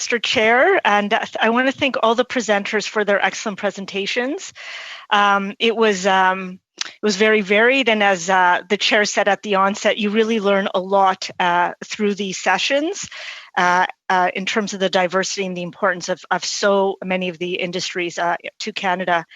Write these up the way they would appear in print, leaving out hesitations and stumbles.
Mr. Chair, and I want to thank all the presenters for their excellent presentations. It was very varied, and as the chair said at the onset, you really learn a lot through these sessions in terms of the diversity and the importance of so many of the industries to Canada.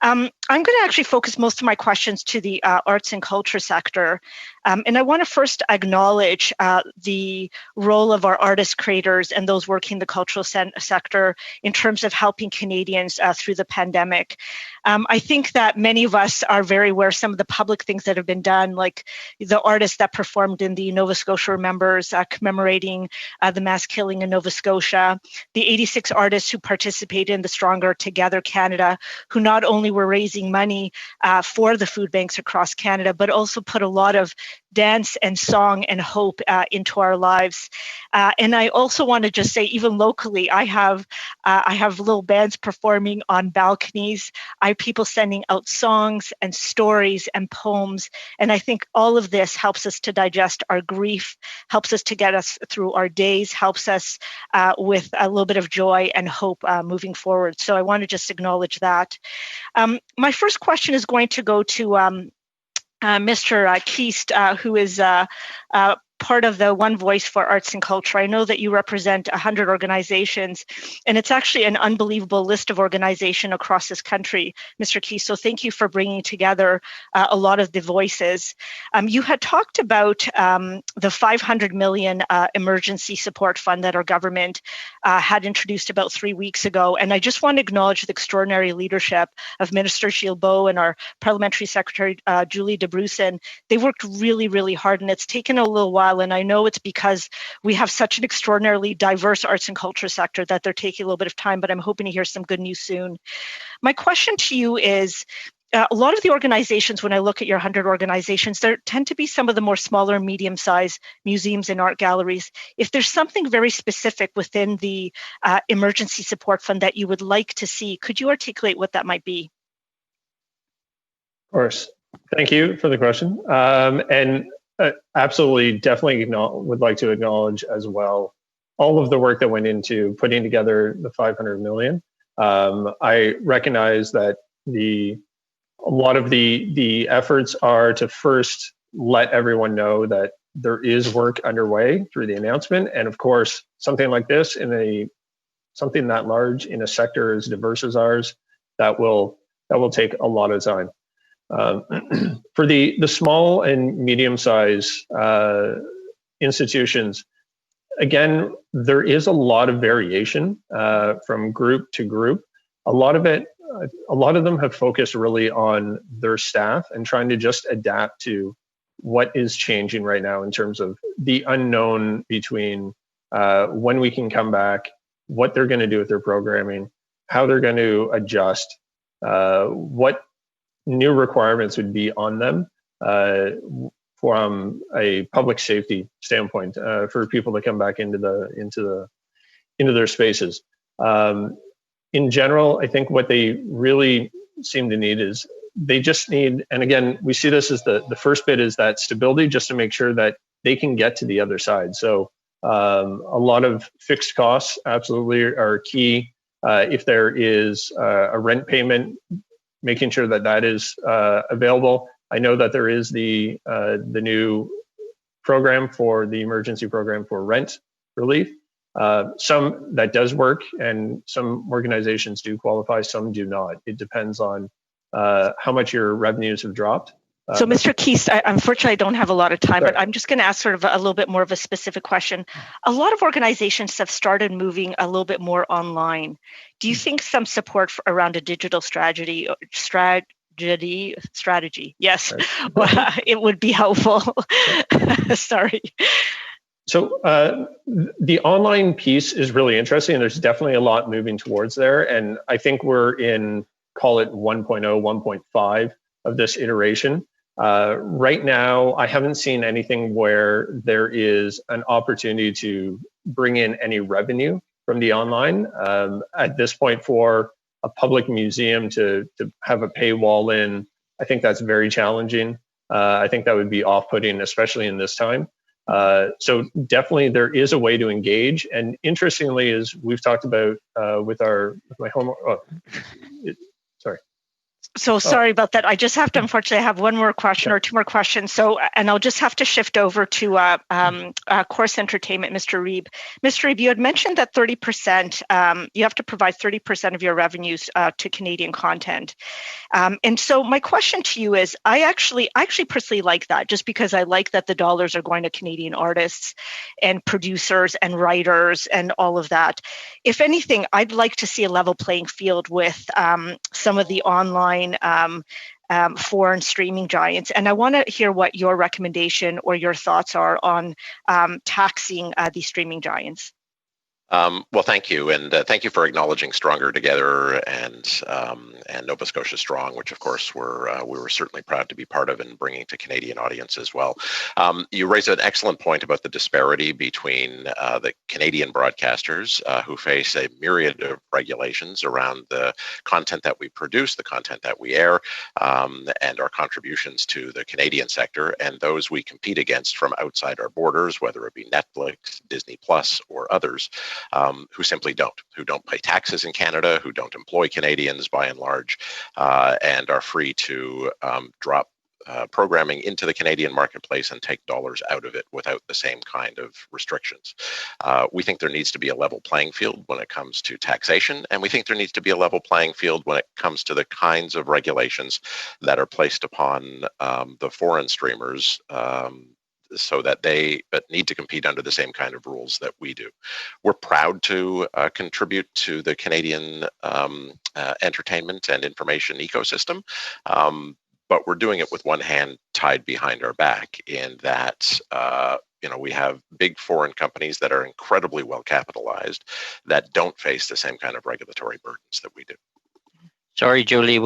I'm going to actually focus most of my questions to the arts and culture sector. And I want to first acknowledge the role of our artist creators and those working the cultural sector in terms of helping Canadians through the pandemic. I think that many of us are very aware of some of the public things that have been done, like the artists that performed in the Nova Scotia Remembers commemorating the mass killing in Nova Scotia, the 86 artists who participated in the Stronger Together Canada, who not only were raising money for the food banks across Canada, but also put a lot of dance and song and hope into our lives. And I also want to just say, even locally, I have little bands performing on balconies. I have people sending out songs and stories and poems. And I think all of this helps us to digest our grief, helps us to get us through our days, helps us with a little bit of joy and hope moving forward. So I want to just acknowledge that. My first question is going to go to Mr. Keast, who is part of the One Voice for Arts and Culture. I know that you represent 100 organizations, and it's actually an unbelievable list of organizations across this country, Mr. Keast. So thank you for bringing together a lot of the voices. You had talked about the $500 million emergency support fund that our government had introduced about 3 weeks ago. And I just want to acknowledge the extraordinary leadership of Minister Gilbeault and our Parliamentary Secretary, Julie Dzerowicz. They worked really, really hard, and it's taken a little while. And I know it's because we have such an extraordinarily diverse arts and culture sector that they're taking a little bit of time, but I'm hoping to hear some good news soon. My question to you is, a lot of the organizations, when I look at your 100 organizations, there tend to be some of the more smaller, medium-sized museums and art galleries. If there's something very specific within the emergency support fund that you would like to see, could you articulate what that might be? Of course. Thank you for the question. Absolutely, definitely would like to acknowledge as well all of the work that went into putting together the 500 million. I recognize that a lot of the efforts are to first let everyone know that there is work underway through the announcement, and of course, something like this something that large in a sector as diverse as ours, that will take a lot of time. For the small and medium-sized institutions, again, there is a lot of variation from group to group. A lot of them have focused really on their staff and trying to just adapt to what is changing right now in terms of the unknown between when we can come back, what they're going to do with their programming, how they're going to adjust, what new requirements would be on them from a public safety standpoint for people to come back into their spaces. In general, I think what they really seem to need is they just need, and again, we see this as the first bit is that stability, just to make sure that they can get to the other side. So a lot of fixed costs absolutely are key. If there is a rent payment, making sure that is available. I know that there is the new program for the emergency program for rent relief. Some that does work, and some organizations do qualify, some do not. It depends on how much your revenues have dropped. So, Mr. Keast, unfortunately, I don't have a lot of time, but I'm just going to ask sort of a little bit more of a specific question. A lot of organizations have started moving a little bit more online. Do you think some support around a digital strategy, yes, it would be helpful? Sorry. So the online piece is really interesting. There's definitely a lot moving towards there. And I think we're in, call it 1.0, 1.5 of this iteration. Right now, I haven't seen anything where there is an opportunity to bring in any revenue from the online. At this point, for a public museum to have a paywall in, I think that's very challenging. I think that would be off-putting, especially in this time. So definitely there is a way to engage. And interestingly, as we've talked about with my home, sorry. So sorry about that. I just have to, unfortunately, I have one more question or two more questions. So, and I'll just have to shift over to Course Entertainment, Mr. Reeb. Mr. Reeb, you had mentioned that 30%, you have to provide 30% of your revenues to Canadian content. And so my question to you is, I actually personally like that, just because I like that the dollars are going to Canadian artists and producers and writers and all of that. If anything, I'd like to see a level playing field with some of the online foreign streaming giants. And I want to hear what your recommendation or your thoughts are on taxing these streaming giants. Well, thank you, and thank you for acknowledging Stronger Together and Nova Scotia Strong, which of course we were certainly proud to be part of and bringing to Canadian audience as well. You raised an excellent point about the disparity between the Canadian broadcasters who face a myriad of regulations around the content that we produce, the content that we air, and our contributions to the Canadian sector, and those we compete against from outside our borders, whether it be Netflix, Disney Plus, or others. Who simply who don't pay taxes in Canada, who don't employ Canadians by and large, and are free to drop programming into the Canadian marketplace and take dollars out of it without the same kind of restrictions. We think there needs to be a level playing field when it comes to taxation, and we think there needs to be a level playing field when it comes to the kinds of regulations that are placed upon the foreign streamers, so that they need to compete under the same kind of rules that we do. We're proud to contribute to the Canadian entertainment and information ecosystem, but we're doing it with one hand tied behind our back in that we have big foreign companies that are incredibly well capitalized that don't face the same kind of regulatory burdens that we do. Sorry, Julie.